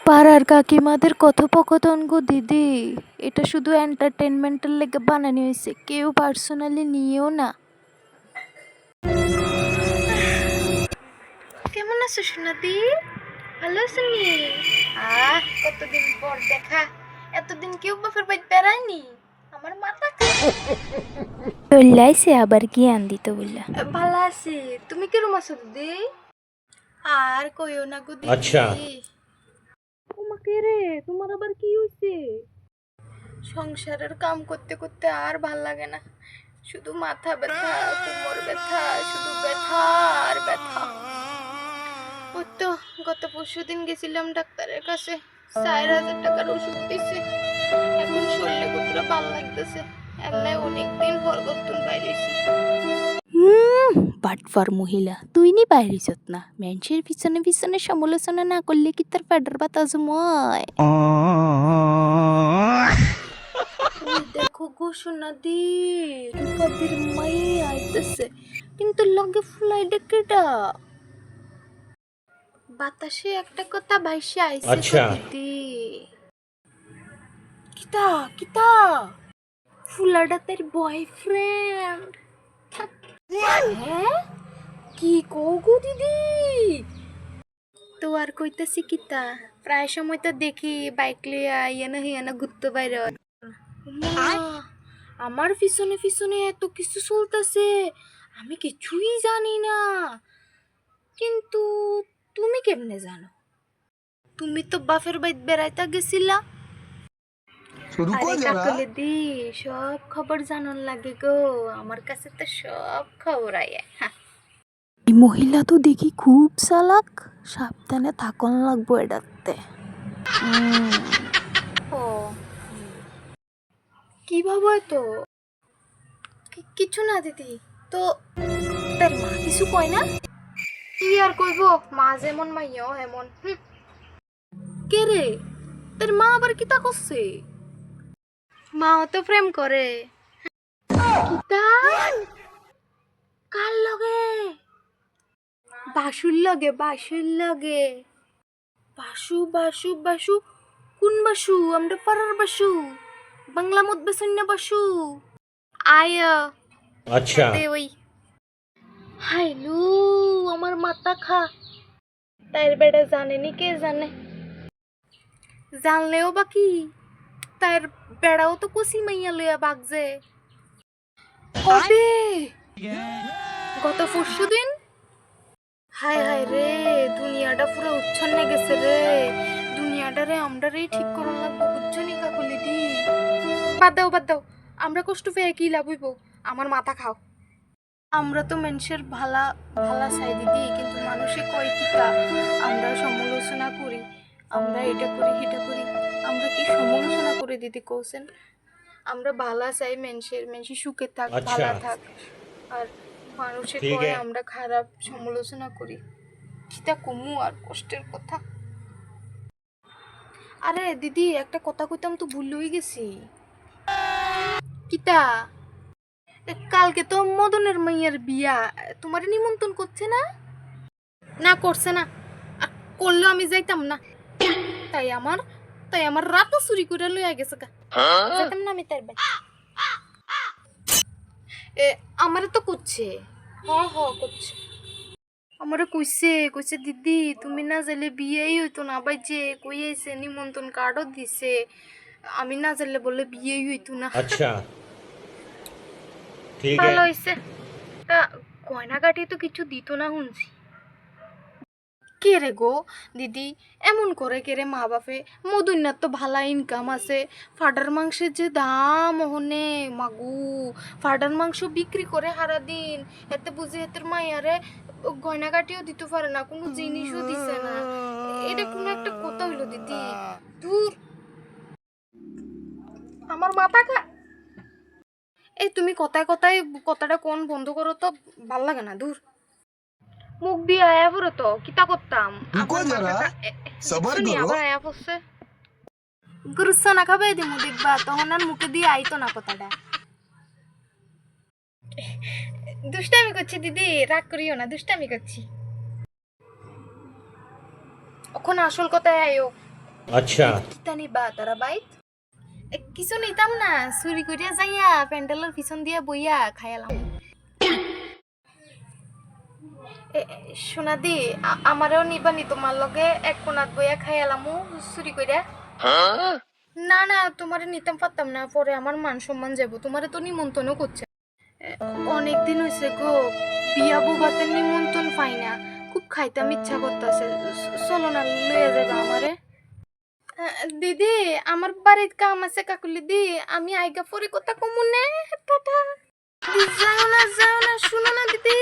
পাড়ার কাকিমাদের কথোপকথন গো দিদি, এটা শুধু এন্টারটেনমেন্টের লেগে বানানো হয়েছে, কেউ পার্সোনালি নিয়েও না। কেমন আছো সোনাদি? ভালো আছো নি? কতদিন পর দেখা। এতদিন কেউ বাপের বাড়ি বেড়ায়নি। আমার মাথা চল্লাইছে আবার জ্ঞান দিত বললা। ভালো আছি। তুমি কিরম আছো দিদি? আর কইও না গো দিদি। আচ্ছা। তোমাকে রে, তোমার আবার কি হইছে? সংসারের কাম করতে করতে আর ভাল লাগে না। শুধু মাথা ব্যথা, কোমর ব্যথা, শুধু ব্যথা আর ব্যথা। ওই তো গত পরশুদিন গেছিলাম ডাক্তারের কাছে, 4,000 টাকার ওষুধ দিছে। এখন শরীরে কতটা ভালো লাগতেছে। এমনি অনেকদিন পর গতুন বাইরেছি। বাটফার মহিলা, তুই নি বাইরিছত না, মানুষের পিছনে পিছনে সমালোচনা না করলে কি তার পেটের ব্যথা জময়? ওই দেখো গো সোনাদি, রূপাদির মাই আইতেছে, কিন্তু লগে ফুলাই ডেকেটা। বাতাসে একটা কথা ভাইসে আইছে গো আচ্ছা। দিদি। কিতা কিতা? ফুলাটা তার বয়ফ্রেন্ড। হ্যাঁ, কি কও গো দিদি? তো আর কইতাছি কিতা, প্রায় সময় তো দেখি বাইক লিয়া ইয়ানা হিয়ানা ঘুরতে বাইরে। আমার পিছনে পিছনে এত কিছু চলতেছে, আমি কিছুই জানি না। কিন্তু তুমি কেমনে জানো? তুমি তো বাপের বাড়ি বেড়াইতে গেছিলা। আরে কাকলে দি, সব খবর জানার লাগে গো, আমার কাছে তো সব খবর আয়। এই মহিলা তো দেখি খুব চালাক, সাবধানে থাকন লাগবো এটাতে। ও, কি ভাবো তো? কিছু না দিদি। তো তার মা কিছু কয় না? কি আর কইব, মা যেমন মাইয়াও এমন। কে রে, তোর মা আবার কিতা করছে? মাও তো প্রেম করে। কিতা? কার লগে? বাসুর লগে, বাসুর লগে। বাসু বাসু বাসু, কোন বাসু? আমরা পাড়ার বাসু, বাংলা মত বেসন্য বাসু। আয় আচ্ছা। দে ওই। হাইলু, আমার মাথা খা। তার বেটা জানেনি, কে জানে? জানলেও বা কি, তার বেড়াও তো কুসি মাইয়া লইয়া বাগজে। কবে? গত পরশুদিন। হায় হায় রে, দুনিয়াটা পুরো উচ্ছন্নে গেছে রে। দুনিয়াটা রে আমরা রে ঠিক করার লাগবো, বুঝছো নি কাকুলি দি? বাদ দাও বাদ দাও, আমরা কষ্ট পেয়ে কি লাভ হইব? আমার মাথা খাও। আমরা তো মানুষের ভালা ভালা চাই দিদি, কিন্তু মানুষে কয় কিতা, আমরা সমালোচনা করি, আমরা এটা করি সেটা করি। আমরা কি সমালোচনা করে দিদি কৌছেন? আমরা ভালা চাই মানুষের, মানুষ সুখে থাক, আচ্ছা। ভালা থাক। আর মানুষে ঠিক কয় है। আমরা খারাপ, সমালোচনা করি। সেটা কমু আর কষ্টের কথা। আরে দিদি, একটা কথা কইতাম তো ভুলই গেছি। কিতা? কালকে তো মদনের মাইয়ার বিয়া, তোমার নিমন্ত্রণ করছে না? না করছে না, আর করলেও আমি যাইতাম না। তাই আমার তাই আমার রাতও চুরি করে লইয়া গেছে গা, যেতাম না আমি তার বাড়ি। আমারে তো করছে, করছে। আমারে কইছে কইছে দিদি তুমি না যাইলে বিয়েই হইতো না, ভাই যে কই আইছে, নিমন্ত্রণ কার্ডও দিছে, আমি না যাইলে বলে বিয়েই হইতো না। अच्छा। ठीक है। ভালো হইছে। তা গয়নাগাটি তো কিছু দিত না শুনছি। কে রে গো দিদি, এমন করে কে রে মা বাপে? মদুন্যার তো ভালা ইনকাম আছে, ফাডার মাংসের যে দাম ওহনে মাগু, ফাডার মাংস বিক্রি করে হারা দিন, এতে বুঝি এতের মাইয়ারে গয়নাগাটিও দিতে পারে না, কোনো জিনিসও দিছে না। এটা কোনো একটা কথা হইলো দিদি? দূর, আমার মাথা খা। এই তুমি কথায় কথায় কথাটা কোন বন্ধ করো তো, ভাল লাগে না, দূর। মুখ দিয়ে আয়া পড়ো তো, কিতা করতাম? रुको जरा, सबर শুনি करो। আবার আয়া পড়ছে। গুরুস্ব না খাবে দিমু, দেখবা তখন আর মুখে দিয়ে আইতো না কথাটা। দুষ্টামি করছি দিদি, রাগ করিও না, দুষ্টামি করছি। এখন আসল কথায় আয়ো। अच्छा কিতা নিবা তারা বাইত কিছু নিতাম না চুরি করিয়া যাইয়া প্যান্ডেলের পিছন দিয়া বইয়া খাইয়ালাম শোনা দি আমারও নিবা নি তোমার লগে এক কোনাত বইয়া খাইয়ালামু চুরি করিয়া না না তোমারে নিতাম পারতাম না পরে আমার মান সম্মান যাবো তোমারে তো নিমন্ত্রণও করছে অনেকদিন হয়েছে গো বিয়া বুবাতের নিমন্ত্রণ পাই না খুব খাইতাম ইচ্ছা করতেছে চলো না লইয়া যাবা আমারে দিদি আমার বাড়ির কাম আছে কাকুলি দি আমি আইগা পরে কথা কমুনে টাটা যাও না শুনো না দিদি